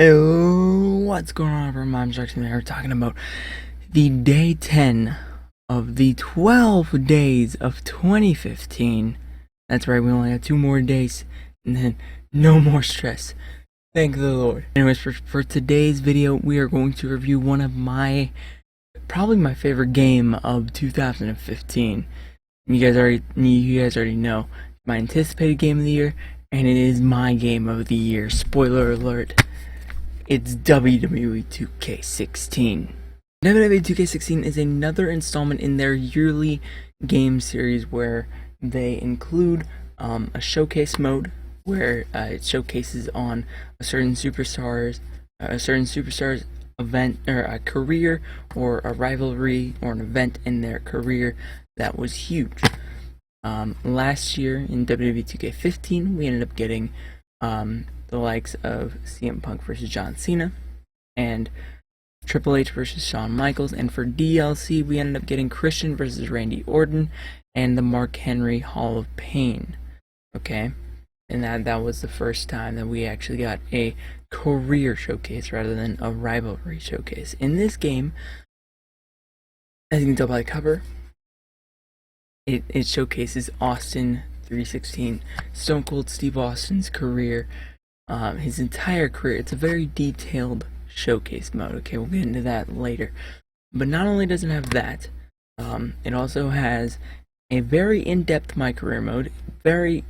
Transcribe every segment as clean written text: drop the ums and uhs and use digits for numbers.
Hello, what's going on everyone? I'm Jackson here talking about the day 10 of the 12 days of 2015. That's right, we only have 2 more days and then no more stress. Thank the Lord. Anyways, for today's video, we are going to review one of probably my favorite game of 2015. You guys already know, my anticipated game of the year, and it is my game of the year. Spoiler alert. It's WWE 2K16. WWE 2K16 is another installment in their yearly game series where they include a showcase mode where it showcases on a certain superstar's event or a career or a rivalry or an event in their career that was huge. Last year in WWE 2K15 we ended up getting the likes of CM Punk versus John Cena and Triple H versus Shawn Michaels, and for DLC we ended up getting Christian versus Randy Orton and the Mark Henry Hall of Pain. Okay, and that was the first time that we actually got a career showcase rather than a rivalry showcase. In this game, as you can tell by the cover, it showcases Austin 316, Stone Cold Steve Austin's career, his entire career. It's a very detailed showcase mode. Okay, we'll get into that later. But not only does it have that, it also has a very in-depth my career mode, very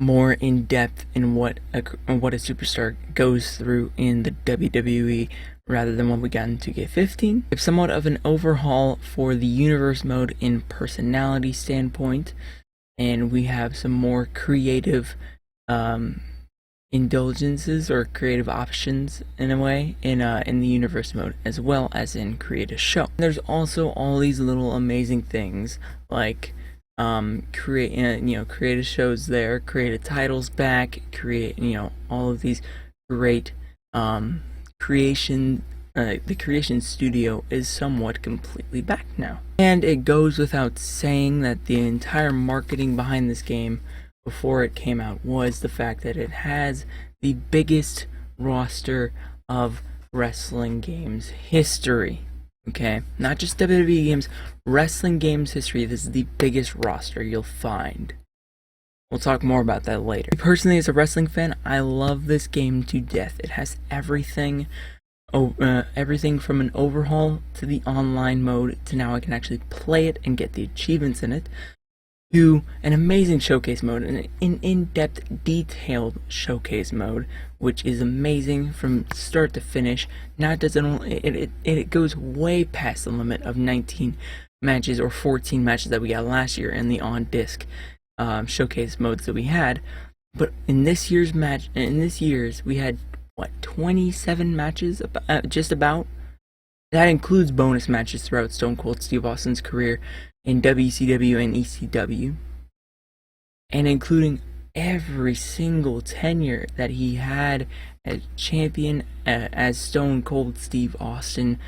more in-depth in what a superstar goes through in the WWE rather than what we got in 2K15. It's somewhat of an overhaul for the universe mode in personality standpoint, and we have some more creative indulgences or creative options in a way in the universe mode, as well as in create a show. There's also all these little amazing things like create a shows there, create a titles back, create all of these great creation. The creation studio is somewhat completely back now. And it goes without saying that the entire marketing behind this game before it came out was the fact that it has the biggest roster of wrestling games history. Okay, not just WWE games, wrestling games history. This is the biggest roster you'll find. We'll talk more about that later. Personally, as a wrestling fan, I love this game to death. It has everything. Everything from an overhaul to the online mode to now I can actually play it and get the achievements in it, to an amazing showcase mode, an in-depth detailed showcase mode, which is amazing from start to finish. Now it goes way past the limit of 19 matches or 14 matches that we got last year in the on-disc showcase modes that we had. But in this year's we had 27 matches, just about. That includes bonus matches throughout Stone Cold Steve Austin's career in WCW and ECW, and including every single tenure that he had as champion as Stone Cold Steve Austin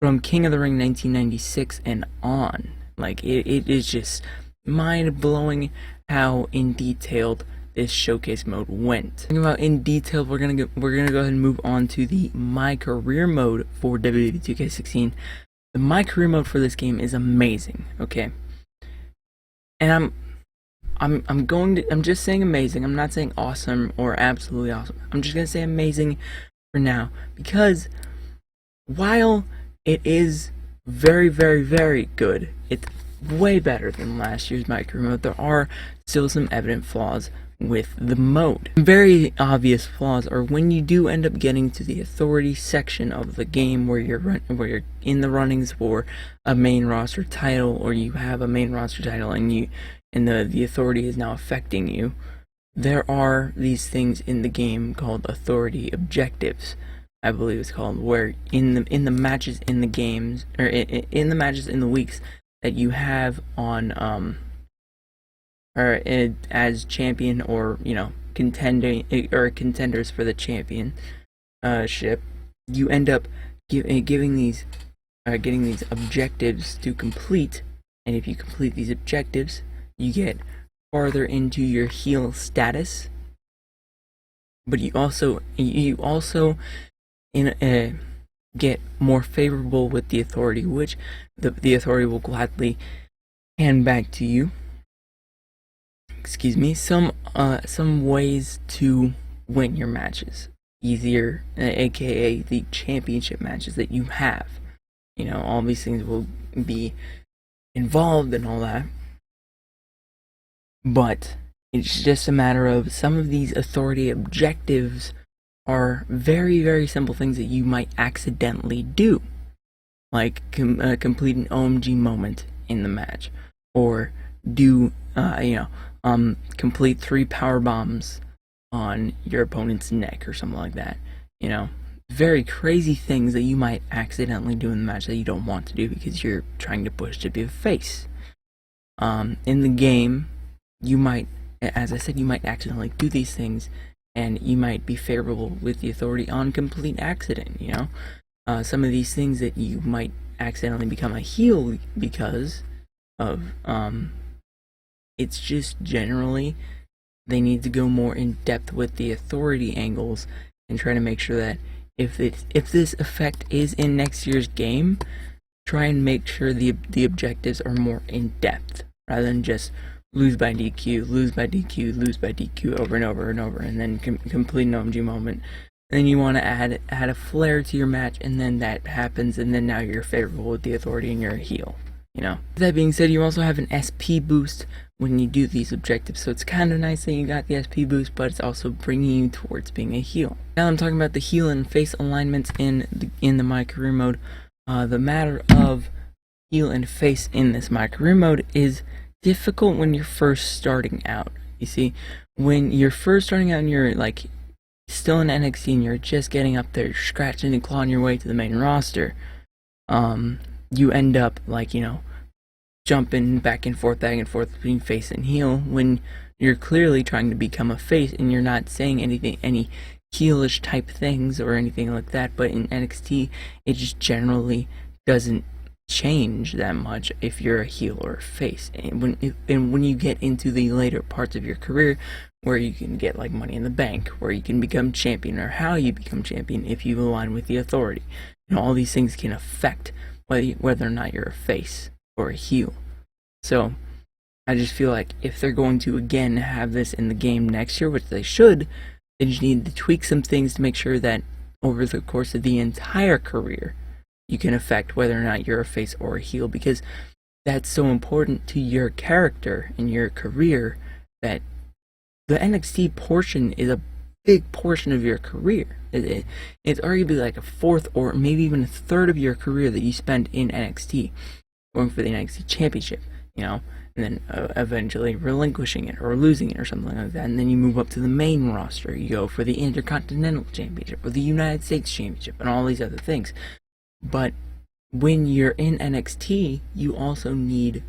from King of the Ring 1996 and on. Like it is just mind-blowing how in detailed this showcase mode went. Talking about in detail, we're gonna go ahead and move on to the my career mode for WWE 2K16. The my career mode for this game is amazing. Okay, and I'm just saying amazing. I'm not saying awesome or absolutely awesome. I'm just gonna say amazing for now, because while it is very good, it's way better than last year's my career mode. There are still some evident flaws with the mode. Very obvious flaws are when you do end up getting to the authority section of the game where you're in the runnings for a main roster title, or you have a main roster title and the authority is now affecting you. There are these things in the game called authority objectives, I believe it's called, where in the matches in the games, or in the matches in the weeks that you have on or as champion, or contenders for the championship, you end up getting these objectives to complete, and if you complete these objectives, you get farther into your heel status, but you also get more favorable with the authority, which the authority will gladly hand back to you. Excuse me. Some ways to win your matches easier, aka the championship matches that you have. All these things will be involved and all that, but it's just a matter of some of these authority objectives are very, very simple things that you might accidentally do, like complete an OMG moment in the match, or do complete 3 power bombs on your opponent's neck or something like that. Very crazy things that you might accidentally do in the match that you don't want to do because you're trying to push to be a face. In the game, you might, as I said, you might accidentally do these things, and you might be favorable with the authority on complete accident. Some of these things that you might accidentally become a heel because of, it's just generally they need to go more in depth with the authority angles and try to make sure that if this effect is in next year's game, try and make sure the objectives are more in depth rather than just lose by DQ, lose by DQ, lose by DQ over and over and over, and then complete an OMG moment. Then you want to add a flair to your match, and then that happens, and then now you're favorable with the authority and you're a heel. That being said, you also have an SP boost when you do these objectives, so it's kind of nice that you got the SP boost, but it's also bringing you towards being a heel. Now I'm talking about the heel and face alignments in the My Career mode. The matter of heel and face in this My Career mode is difficult when you're first starting out. You see, when you're first starting out and you're like still in NXT and you're just getting up there, scratching and clawing your way to the main roster, you end up like, jumping back and forth between face and heel when you're clearly trying to become a face and you're not saying any heelish type things or anything like that. But in NXT, it just generally doesn't change that much if you're a heel or a face. And when you get into the later parts of your career, where you can get like Money in the Bank, where you can become champion, or how you become champion if you align with the authority, all these things can affect whether or not you're a face or a heel. So I just feel like if they're going to again have this in the game next year, which they should, they just need to tweak some things to make sure that over the course of the entire career you can affect whether or not you're a face or a heel, because that's so important to your character and your career that the NXT portion is a big portion of your career. It's arguably like a fourth or maybe even a third of your career that you spend in NXT, going for the NXT championship, and then eventually relinquishing it or losing it or something like that, and then you move up to the main roster. You go for the Intercontinental Championship or the United States Championship and all these other things. But when you're in NXT, you also need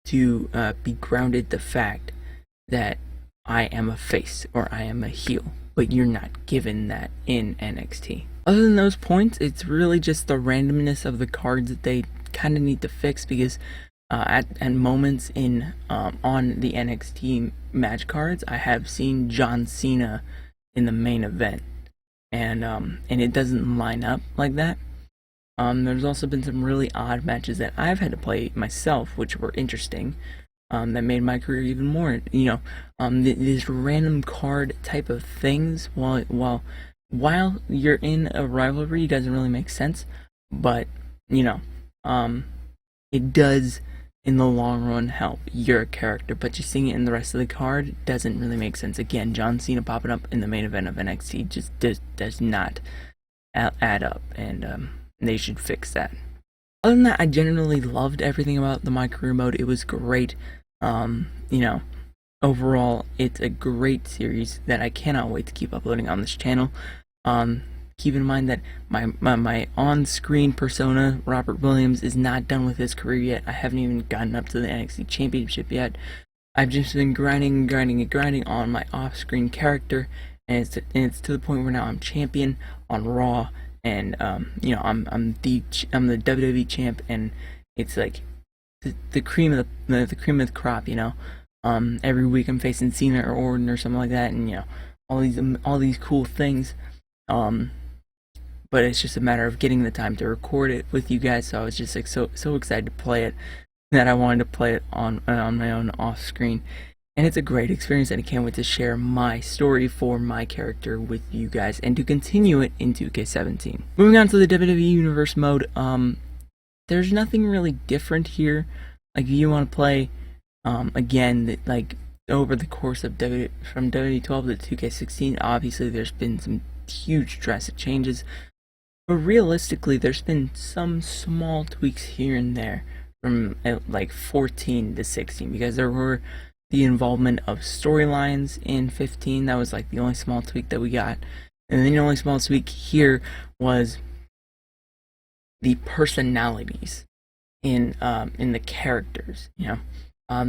to be grounded the fact that I am a face or I am a heel, but you're not given that in NXT. Other than those points, it's really just the randomness of the cards that they kind of need to fix, because at moments in on the NXT match cards, I have seen John Cena in the main event, and it doesn't line up like that. There's also been some really odd matches that I've had to play myself, which were interesting. That made my career even more, these random card type of things while you're in a rivalry doesn't really make sense, but it does in the long run help your character, but just seeing it in the rest of the card doesn't really make sense. Again, John Cena popping up in the main event of NXT just does not add up, and they should fix that. Other than that, I generally loved everything about the My Career mode. It was great. Overall, it's a great series that I cannot wait to keep uploading on this channel. Keep in mind that my on-screen persona, Robert Williams, is not done with his career yet. I haven't even gotten up to the NXT Championship yet. I've just been grinding on my off-screen character, and it's to the point where now I'm champion on Raw. And I'm the WWE champ, and it's like the cream of the cream of the crop. Every week I'm facing Cena or Orton or something like that, and all these cool things. But it's just a matter of getting the time to record it with you guys. So I was just like so excited to play it that I wanted to play it on my own off screen. And it's a great experience, and I can't wait to share my story for my character with you guys and to continue it in 2K17. Moving on to the WWE Universe mode, there's nothing really different here. Like, if you want to play, again, like, over the course of from WWE 12 to 2K16, obviously there's been some huge drastic changes. But realistically, there's been some small tweaks here and there from like 14 to 16, because there were the involvement of storylines in 15. That was like the only small tweak that we got. And then the only small tweak here was the personalities in the characters. You know,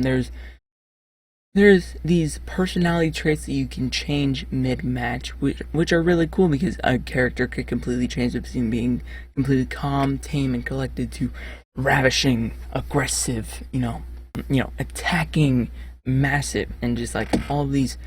there's these personality traits that you can change mid-match, which are really cool, because a character could completely change between being completely calm, tame, and collected to ravishing, aggressive, you know, attacking, massive, and just like all these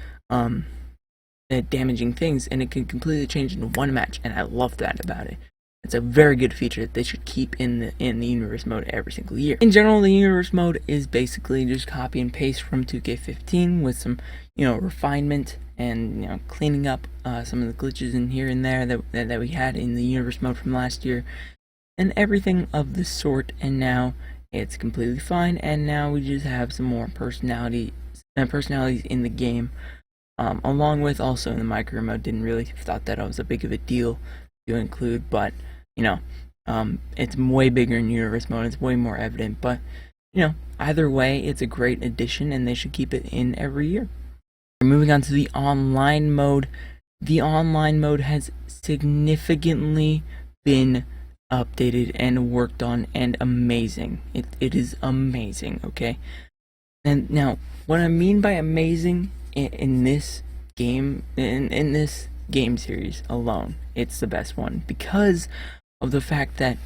damaging things, and it can completely change in one match, and I love that about it. It's a very good feature that they should keep in the universe mode every single year. In general, the universe mode is basically just copy and paste from 2K15 with some, you know, refinement and, you know, cleaning up some of the glitches in here and there that we had in the universe mode from last year, and everything of the sort. And now it's completely fine, and now we just have some more personalities in the game, along with also in the micro mode. Didn't really thought that was a big of a deal to include, but you know, it's way bigger in universe mode. It's way more evident, but you know, either way, it's a great addition, and they should keep it in every year. Moving on to the online mode. The online mode has significantly been updated and worked on, and amazing. It is amazing, okay? And now, what I mean by amazing in this game, in this game series alone, it's the best one, because of the fact that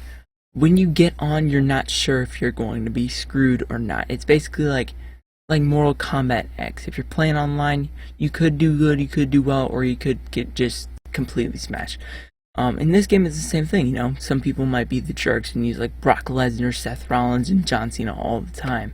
when you get on, you're not sure if you're going to be screwed or not. It's basically like Mortal Kombat X. If you're playing online, you could do good, you could do well, or you could get just completely smashed. In this game, it's the same thing. You know, some people might be the jerks and use like Brock Lesnar, Seth Rollins, and John Cena all the time.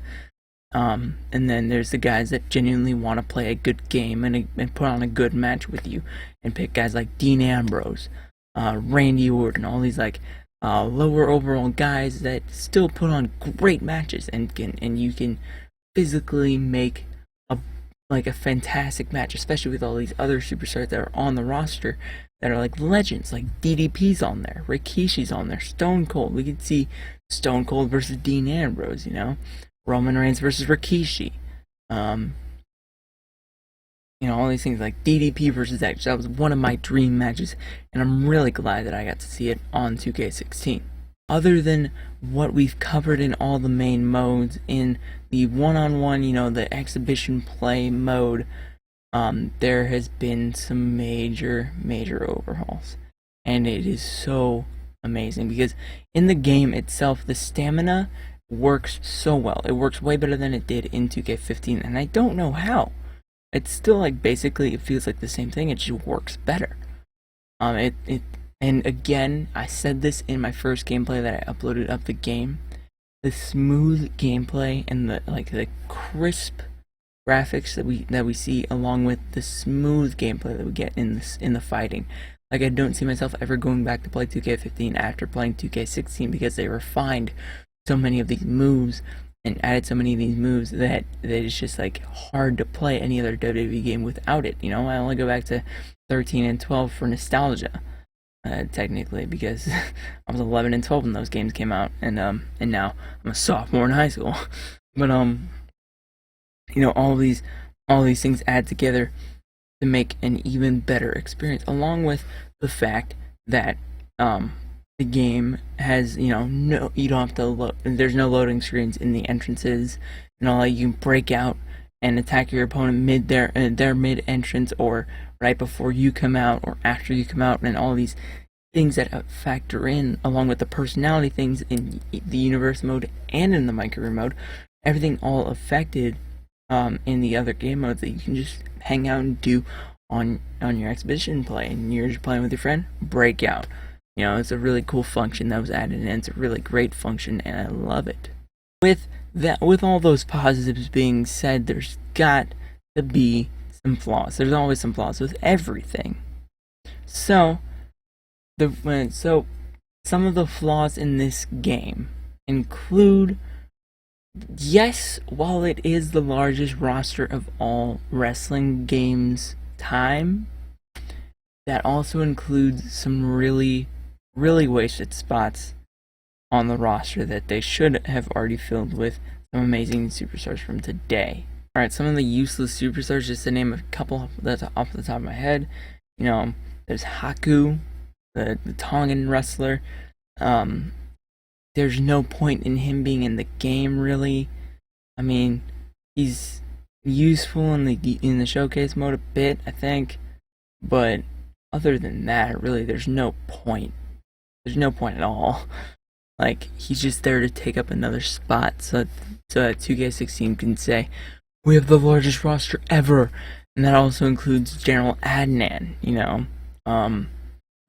And then there's the guys that genuinely want to play a good game and put on a good match with you, and pick guys like Dean Ambrose, Randy Orton, all these like lower overall guys that still put on great matches, and you can physically make a fantastic match, especially with all these other superstars that are on the roster that are like legends. Like DDP's on there, Rikishi's on there, Stone Cold. We could see Stone Cold versus Dean Ambrose, you know, Roman Reigns versus Rikishi. You know, all these things like DDP versus Edge. That was one of my dream matches, and I'm really glad that I got to see it on 2K16. Other than what we've covered in all the main modes, in the one-on-one, you know, the exhibition play mode, there has been some major overhauls, and it is so amazing, because in the game itself, the stamina works so well. It works way better than it did in 2K15, and I don't know how. It's still like basically it feels like the same thing. It just works better. And again, I said this in my first gameplay that I uploaded of the game. The smooth gameplay and the crisp graphics that we see, along with the smooth gameplay that we get in the fighting. Like, I don't see myself ever going back to play 2K15 after playing 2K16, because they refined so many of these moves and added so many of these moves that it's just like hard to play any other WWE game without it. You know, I only go back to 13 and 12 for nostalgia, technically, because I was 11 and 12 when those games came out, and now I'm a sophomore in high school. But you know, all these things add together to make an even better experience, along with the fact that the game has, you know, you don't have to there's no loading screens in the entrances, and all. You can break out and attack your opponent mid their mid entrance, or right before you come out, or after you come out, and all these things that factor in, along with the personality things in the universe mode and in the micro mode. Everything all affected in the other game modes that you can just hang out and do on your exhibition play and you're just playing with your friend, breakout. You know, it's a really cool function that was added and it's a really great function and I love it. With all those positives being said, there's got to be some flaws. There's always some flaws with everything. So some of the flaws in this game include, yes, while it is the largest roster of all wrestling games time, that also includes some really, really wasted spots on the roster that they should have already filled with some amazing superstars from today. Alright, some of the useless superstars, just to name a couple that's off the top of my head. You know, there's Haku, the Tongan wrestler. There's no point in him being in the game, really. I mean, he's useful in the showcase mode a bit, I think, but other than that, really, there's no point. There's no point at all. Like, he's just there to take up another spot so that 2K16 can say, we have the largest roster ever. And that also includes General Adnan, you know.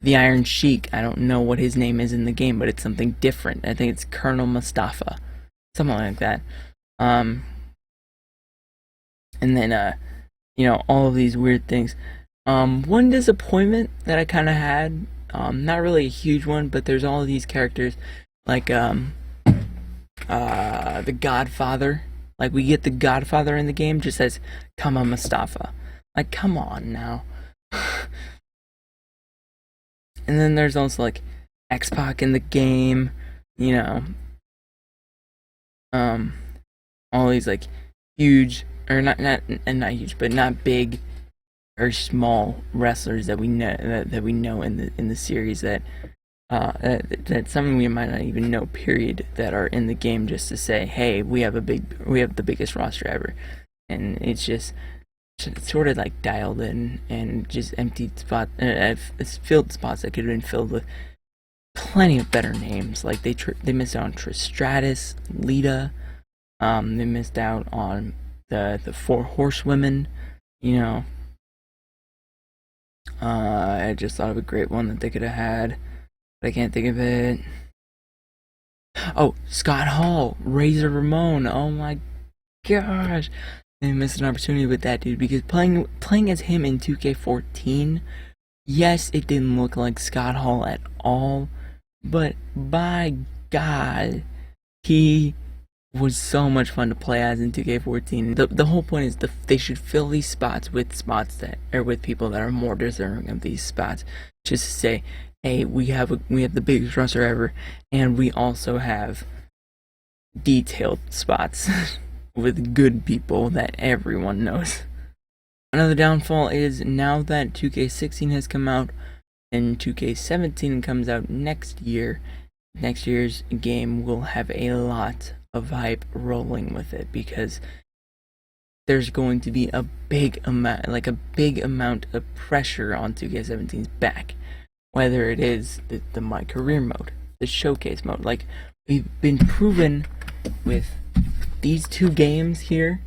The Iron Sheik, I don't know what his name is in the game, but it's something different. I think it's Colonel Mustafa. Something like that. And then, you know, all of these weird things. One disappointment that I kind of had, not really a huge one, but there's all of these characters, like, the Godfather. Like, we get the Godfather in the game, just says, come on, Mustafa. Like, come on now. And then there's also, like, X-Pac in the game, you know. All these, like, huge, or not huge, but not big or small wrestlers that we know that we know in the series that some of we might not even know, period, that are in the game just to say, hey, we have the biggest roster ever. And it's just sort of like dialed in and just emptied spots, filled spots that could have been filled with plenty of better names. Like they missed out on Trish Stratus, Lita. They missed out on the Four Horsewomen. You know, I just thought of a great one that they could have had, but I can't think of it. Oh, Scott Hall, Razor Ramon. Oh my gosh. They missed an opportunity with that dude, because playing as him in 2K14, yes, it didn't look like Scott Hall at all, but by God, he was so much fun to play as in 2K14. The whole point is they should fill these spots with people that are more deserving of these spots. Just to say, hey, we have the biggest roster ever, and we also have detailed spots with good people that everyone knows. Another downfall is, now that 2K16 has come out and 2K17 comes out next year, next year's game will have a lot of hype rolling with it, because there's going to be a big amount of pressure on 2K17's back, whether it is the My Career mode, the showcase mode. Like, we've been proven with these two games here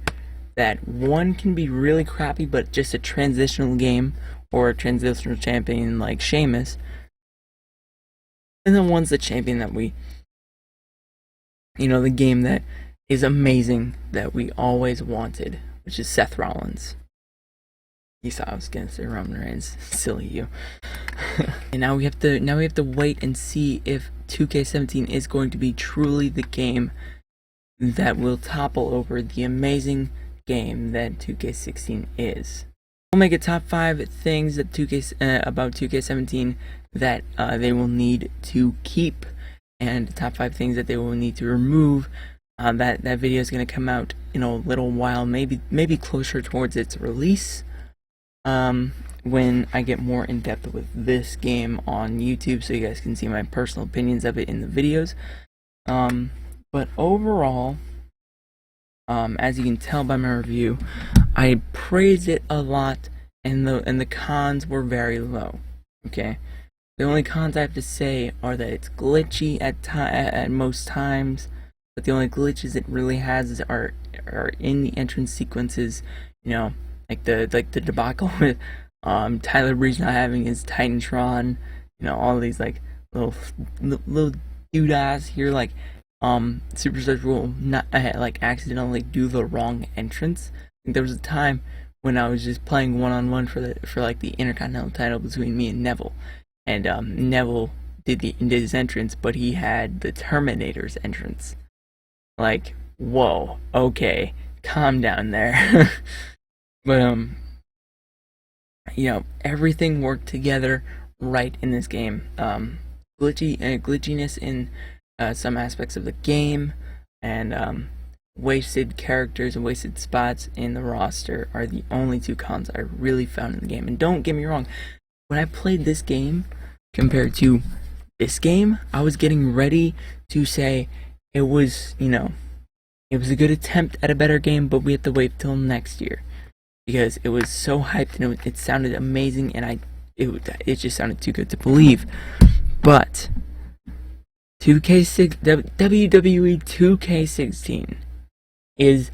that one can be really crappy but just a transitional game, or a transitional champion like Sheamus, and then one's the champion that the game that is amazing, that we always wanted, which is Seth Rollins. You saw I was gonna say Roman Reigns. Silly you. And now we have to wait and see if 2K17 is going to be truly the game that will topple over the amazing game that 2K16 is. We'll make a top 5 things that about 2K17 that they will need to keep, and top 5 things that they will need to remove. That video is going to come out in a little while, maybe closer towards its release, when I get more in depth with this game on YouTube, so you guys can see my personal opinions of it in the videos. But overall, as you can tell by my review, I praised it a lot, and the cons were very low. Okay, the only cons I have to say are that it's glitchy at most times, but the only glitches it really has are in the entrance sequences. You know, like the debacle with Tyler Breeze not having his Titantron, all these like little doodads here, like Superstars will not like accidentally do the wrong entrance. I think there was a time when I was just playing one-on-one for like the Intercontinental title between me and Neville, and Neville did his entrance, but he had the Terminator's entrance. Like, whoa, okay, calm down there. But everything worked together right in this game. Glitchiness in some aspects of the game, and wasted characters and wasted spots in the roster are the only two cons I really found in the game. And don't get me wrong, when I played this game compared to this game, I was getting ready to say it was a good attempt at a better game, but we have to wait till next year, because it was so hyped and it sounded amazing, and it just sounded too good to believe. But WWE 2K16 is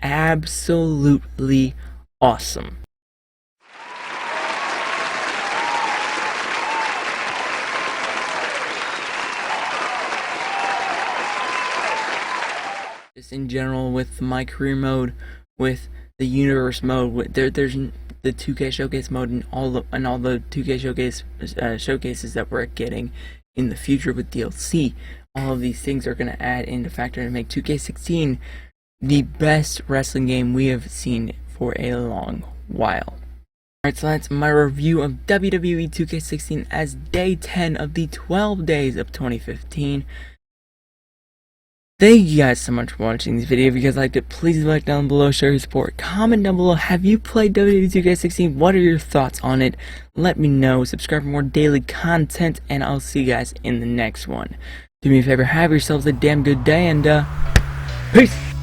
absolutely awesome. Just in general, with my career mode, with the universe mode, there's the 2K showcase mode, and all the 2K showcases that we're getting in the future with DLC. All of these things are going to add into factor and make 2K16 the best wrestling game we have seen for a long while. Alright, so that's my review of WWE 2K16 as day 10 of the 12 days of 2015. Thank you guys so much for watching this video. If you guys liked it, please leave a like down below, show your support, comment down below. Have you played WWE 2K16? What are your thoughts on it? Let me know. Subscribe for more daily content, and I'll see you guys in the next one. Do me a favor, have yourselves a damn good day, and peace!